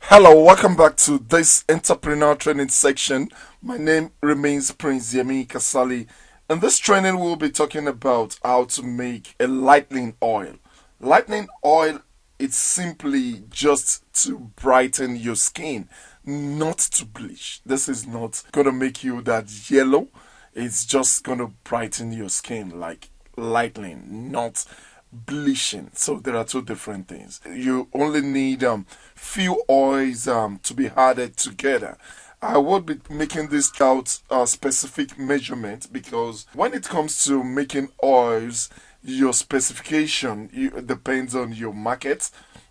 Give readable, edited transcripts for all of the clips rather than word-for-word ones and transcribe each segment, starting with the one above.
Hello, welcome back to this entrepreneur training section. My name remains Prince Yemi Kasali. In this training, we'll be talking about how to make a lightning oil. Lightning oil, it's simply just to brighten your skin, not to bleach. This is not gonna make you that yellow. It's just gonna brighten your skin like lightning, not bleaching. So there are two different things. You only need few oils to be added together. I would be making this out a specific measurement because when it comes to making oils, your specification depends on your market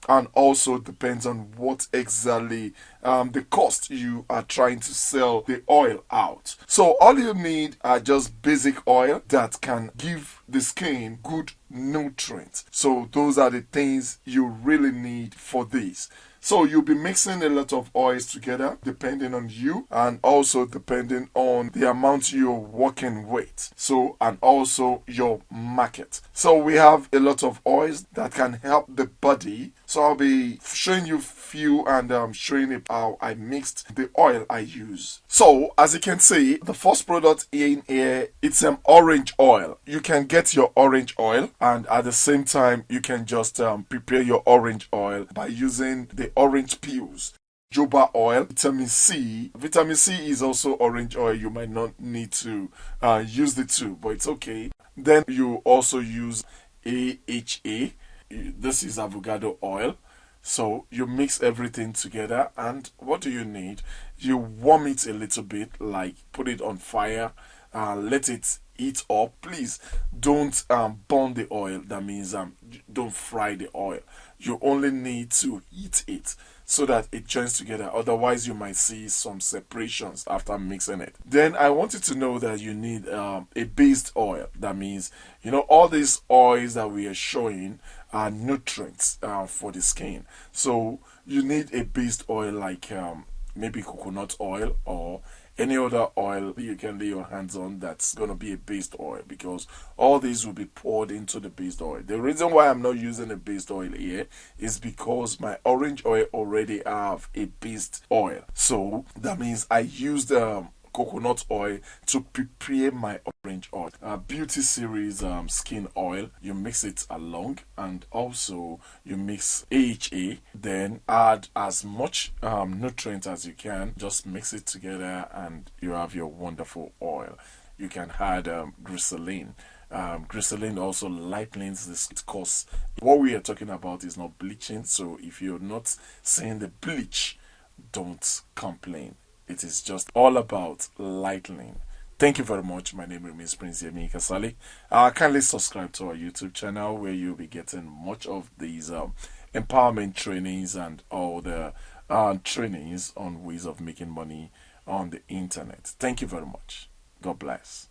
and also depends on what exactly the cost you are trying to sell the oil out. So all you need are just basic oil that can give the skin good nutrients. So those are the things you really need for this. So you'll be mixing a lot of oils together depending on you and also depending on the amount you're working with. So and also your market. So we have a lot of oils that can help the body. So I'll be showing you few and showing you how I mixed the oil I use. So as you can see, the first product in here, it's an orange oil. You can get your orange oil and at the same time you can just prepare your orange oil by using the orange peels. Jojoba oil, vitamin C. Vitamin C is also orange oil. You might not need to use the two, but it's okay. Then you also use AHA. This is avocado oil. So you mix everything together, and what do you need? You warm it a little bit, like put it on fire, let it heat up. Please don't burn the oil. That means don't fry the oil. You only need to heat it so that it joins together. Otherwise, you might see some separations after mixing it. Then I want you to know that you need a based oil. That means, all these oils that we are showing are nutrients for the skin. So you need a based oil like maybe coconut oil or any other oil you can lay your hands on that's going to be a based oil, because all these will be poured into the based oil. The reason why I'm not using a based oil here is because my orange oil already have a based oil. So that means I used coconut oil to prepare my orange oil. Beauty series skin oil, you mix it along, and also you mix AHA, then add as much nutrient as you can. Just mix it together and you have your wonderful oil. You can add glycerin. Glycerin also lightens the skin, because what we are talking about is not bleaching. So if you're not seeing the bleach, don't complain. It is just all about lightening. Thank you very much. My name remains Prince Yemi Kasali. Kindly subscribe to our YouTube channel where you'll be getting much of these empowerment trainings and all the trainings on ways of making money on the internet. Thank you very much. God bless.